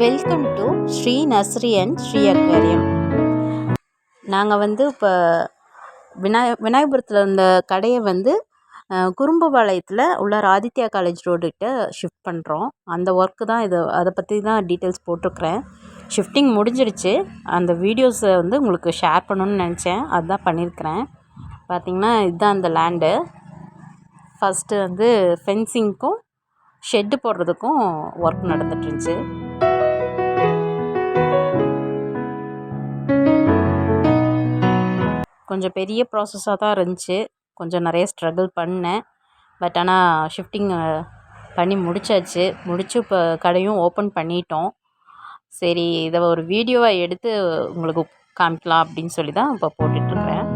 Welcome to Sri nursery and Sri aquarium. நாங்கள் இப்போ விநாயகபுரத்தில் இருந்த கடையை குறும்புபாளையத்தில் உள்ள ஆதித்யா காலேஜ் ரோடுகிட்ட ஷிஃப்ட் பண்ணுறோம். அந்த ஒர்க்கு தான் இது. அதை பற்றி தான் டீட்டெயில்ஸ் போட்டிருக்கிறேன். ஷிஃப்டிங் முடிஞ்சிடுச்சு. அந்த வீடியோஸை உங்களுக்கு ஷேர் பண்ணணுன்னு நினச்சேன். அதுதான் பண்ணியிருக்கிறேன். பார்த்திங்கன்னா இதுதான் அந்த லேண்டு. ஃபஸ்ட்டு ஃபென்சிங்க்கும் ஷெட்டு போடுறதுக்கும் ஒர்க் நடந்துட்டுருந்துச்சு. கொஞ்சம் பெரிய ப்ராசஸாக தான் இருந்துச்சு. கொஞ்சம் நிறைய ஸ்ட்ரகிள் பண்ணேன். பட் ஆனால் ஷிஃப்டிங் பண்ணி முடிச்சாச்சு. இப்போ கடையும் ஓப்பன் பண்ணிட்டோம். சரி, இதை ஒரு வீடியோவாக எடுத்து உங்களுக்கு காமிக்கலாம் அப்படின்னு சொல்லி தான் இப்போ போட்டுட்ருக்கிறேன்.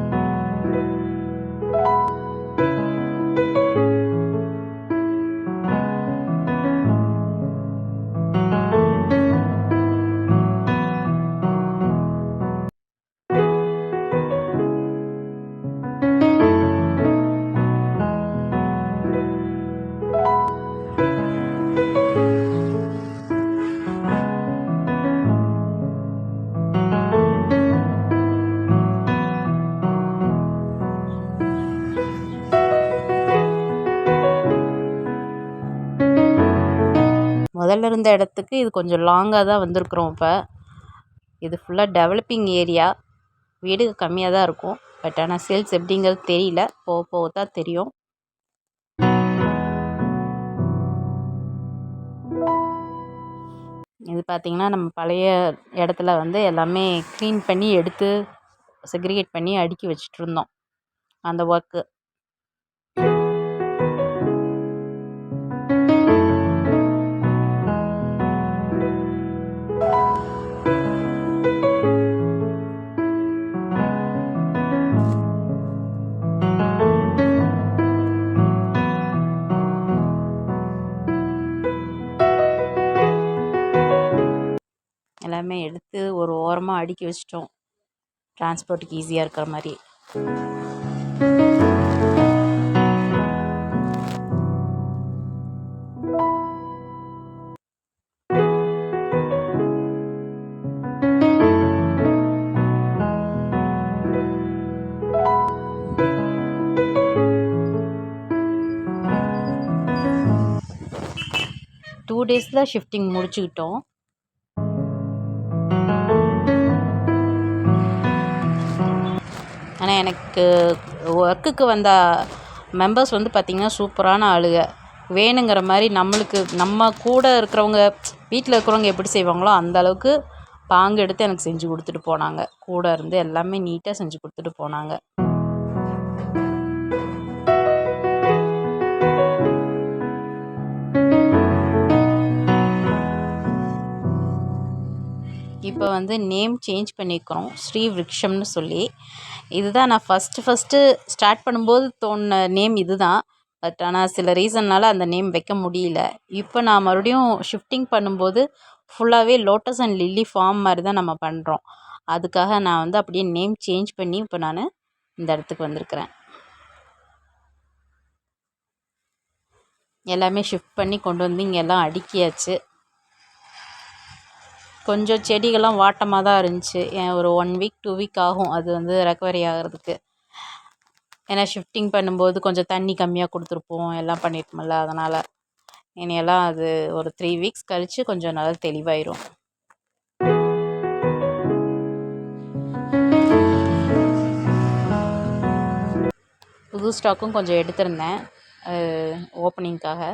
முதல்ல இருந்த இடத்துக்கு இது கொஞ்சம் லாங்காக தான் வந்திருக்குறோம். இப்போ இது ஃபுல்லாக டெவலப்பிங் ஏரியா. வீடு கம்மியாக தான் இருக்கும். பட் ஆனால் சேல்ஸ் எப்படிங்கிறது தெரியல. போக போக தான் தெரியும். இது பார்த்திங்கன்னா நம்ம பழைய இடத்துல எல்லாமே க்ளீன் பண்ணி எடுத்து செக்ரிகேட் பண்ணி அடுக்கி வச்சுட்டு இருந்தோம். அந்த ஒர்க்கு. எல்லாமே எடுத்து ஒரு ஓரமாக அடுக்கி வச்சிட்டோம். டிரான்ஸ்போர்ட்டுக்கு ஈஸியாக இருக்கிற மாதிரி. டூ டேஸில் ஷிஃப்டிங் முடிச்சுக்கிட்டோம். ஆனால் எனக்கு ஒர்க்குக்கு வந்த மெம்பர்ஸ் பார்த்திங்கன்னா சூப்பரான ஆளுங்க. வேணுங்கிற மாதிரி நம்ம கூட இருக்கிறவங்க, வீட்டில் இருக்கிறவங்க எப்படி செய்வாங்களோ அந்த அளவுக்கு பாங்கு எடுத்து எனக்கு செஞ்சு கொடுத்துட்டு போனாங்க. கூட இருந்து எல்லாமே நீட்டாக செஞ்சு கொடுத்துட்டு போனாங்க. இப்போ நேம் சேஞ்ச் பண்ணியிருக்கிறோம். ஸ்ரீ விருக்ஷம்னு சொல்லி. இதுதான் நான் ஃபஸ்ட்டு ஸ்டார்ட் பண்ணும்போது தோணுன நேம் இது தான். பட் ஆனால் சில ரீசன்னால் அந்த நேம் வைக்க முடியல. இப்போ நான் மறுபடியும் ஷிஃப்டிங் பண்ணும்போது ஃபுல்லாகவே லோட்டஸ் அண்ட் லில்லி ஃபார்ம் மாதிரி தான் நம்ம பண்ணுறோம். அதுக்காக நான் அப்படியே நேம் சேஞ்ச் பண்ணி இப்போ நான் இந்த இடத்துக்கு வந்திருக்கிறேன். எல்லாமே ஷிஃப்ட் பண்ணி கொண்டு இங்கே எல்லாம் அடுக்கியாச்சு. கொஞ்சம் செடிகள்லாம் வாட்டமாக தான் இருந்துச்சு. ஒரு 1 வீக் 2 வீக் ஆகும் அது ரெக்கவரி ஆகிறதுக்கு. ஏன்னா ஷிஃப்டிங் பண்ணும்போது கொஞ்சம் தண்ணி கம்மியாக கொடுத்துருப்போம், எல்லாம் பண்ணியிருப்போம்ல. அதனால் இனியெல்லாம் அது ஒரு 3 வீக்ஸ் கழித்து கொஞ்சம் நல்லா தெளிவாயிரும். புது ஸ்டாக்கும் கொஞ்சம் எடுத்திருந்தேன் ஓப்பனிங்காக.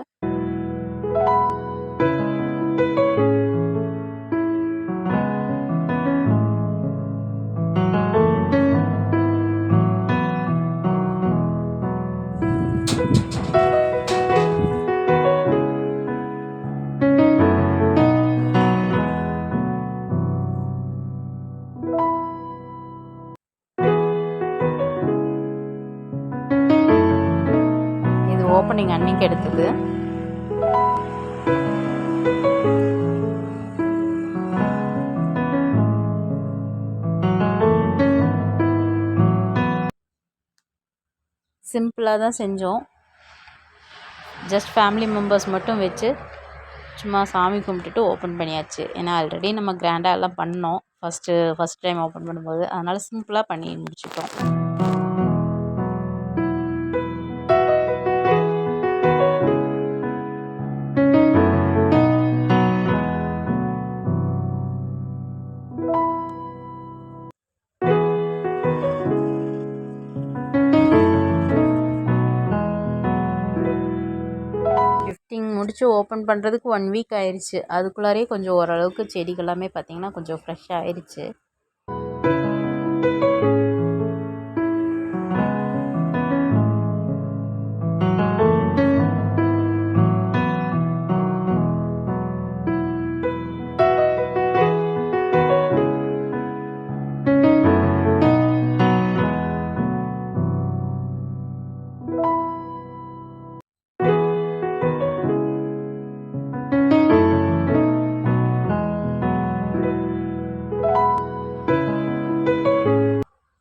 ஓப்பனிங் அன்னைக்கு எடுத்தது. சிம்பிளாக தான் செஞ்சோம். ஜஸ்ட் ஃபேமிலி மெம்பர்ஸ் மட்டும் வச்சு சும்மா சாமி கும்பிட்டுட்டு ஓப்பன் பண்ணியாச்சு. ஏன்னா ஆல்ரெடி நம்ம கிராண்டாக எல்லாம் பண்ணோம் ஃபஸ்ட் டைம் ஓப்பன் பண்ணும்போது. அதனால் சிம்பிளாக பண்ணி முடிச்சிட்டோம். கிஃப்டிங் முடித்து ஓப்பன் பண்ணுறதுக்கு 1 வீக் ஆயிடுச்சு. அதுக்குள்ளாரே கொஞ்சம் ஓரளவுக்கு செடிகள் எல்லாமே பார்த்திங்கன்னா கொஞ்சம் ஃப்ரெஷ்ஷாக ஆயிடுச்சு.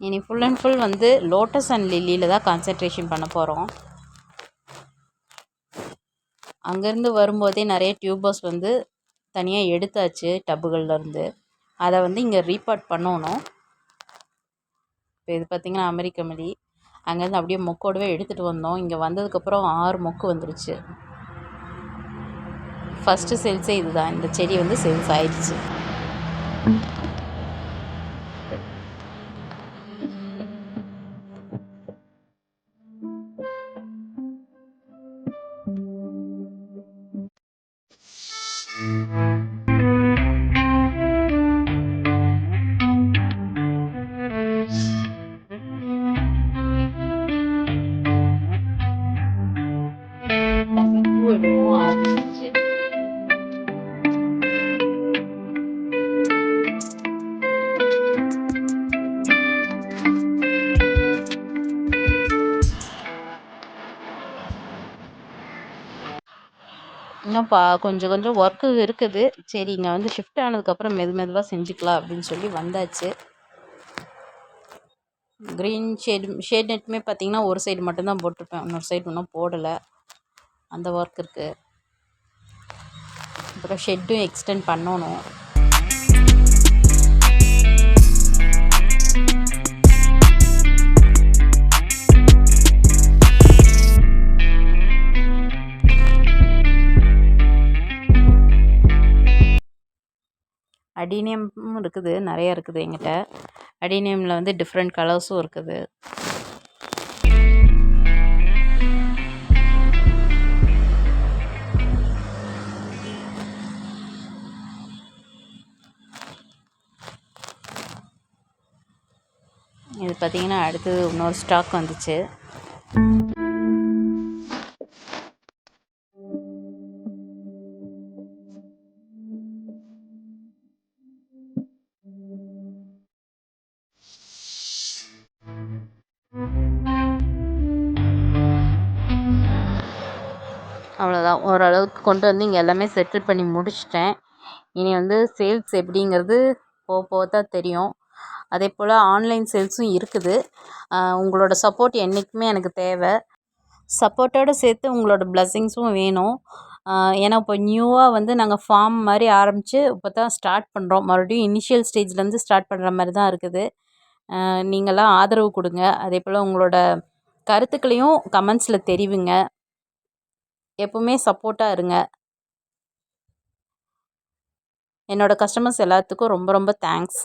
இனி ஃபுல் அண்ட் ஃபுல் வந்து லோட்டஸ் அண்ட் லில்லியில் தான் கான்சன்ட்ரேஷன் பண்ண போகிறோம். அங்கேருந்து வரும்போதே நிறைய டியூபர்ஸ் வந்து தனியாக எடுத்தாச்சு டப்புகள்லேருந்து. அதை வந்து இங்கே ரீபாட் பண்ணணும். இப்போ இது பார்த்திங்கன்னா அமெரிக்க மல்லி. அங்கேருந்து அப்படியே மொக்கோடவே எடுத்துகிட்டு வந்தோம். இங்கே வந்ததுக்கப்புறம் 6 மொக்கு வந்துருச்சு. ஃபஸ்ட்டு சேல்ஸே இதுதான். இந்த செடி வந்து சேல்ஸ் ஆயிடுச்சு. இன்னும் கொஞ்சம் கொஞ்சம் ஒர்க்கு இருக்குது. சரி இங்கே வந்து ஷிஃப்ட் ஆனதுக்கப்புறம் மெதுவாக செஞ்சுக்கலாம் அப்படின்னு சொல்லி வந்தாச்சு. க்ரீன் ஷேட் நெட்டுமே பார்த்திங்கன்னா ஒரு சைடு மட்டும்தான் போட்டிருப்பேன். இன்னொரு சைடு இன்னும் போடலை. அந்த ஒர்க் இருக்குது. அப்புறம் ஷெட்டும் எக்ஸ்டெண்ட் பண்ணணும். அடினியமும் இருக்குது, நிறையா இருக்குது எங்கிட்ட. அடினியமில் வந்து டிஃப்ரெண்ட் கலர்ஸும் இருக்குது. இது பார்த்திங்கன்னா அடுத்து இன்னொரு ஸ்டாக் வந்துச்சு. அவ்வளோதான், ஓரளவுக்கு கொண்டு வந்து இங்கே எல்லாமே செட்டில் பண்ணி முடிச்சிட்டேன். இனி வந்து சேல்ஸ் எப்படிங்கிறது போக தான் தெரியும். அதே போல் ஆன்லைன் சேல்ஸும் இருக்குது. உங்களோட சப்போர்ட் என்றைக்குமே எனக்கு தேவை. சப்போர்ட்டோடு சேர்த்து உங்களோட பிளெஸ்ஸிங்ஸும் வேணும். ஏன்னா இப்போ நியூவாக வந்து நாங்கள் ஃபார்ம் மாதிரி ஆரம்பித்து இப்போ தான் ஸ்டார்ட் பண்ணுறோம். மறுபடியும் இனிஷியல் ஸ்டேஜ்லேருந்து ஸ்டார்ட் பண்ணுற மாதிரி தான் இருக்குது. நீங்களாம் ஆதரவு கொடுங்க. அதே போல் உங்களோட கருத்துக்களையும் கமெண்ட்ஸில் தெரிவிங்க. எப்பவுமே சப்போர்ட்டாக இருங்க. என்னோடய கஸ்டமர்ஸ் எல்லாத்துக்கும் ரொம்ப ரொம்ப தேங்க்ஸ்.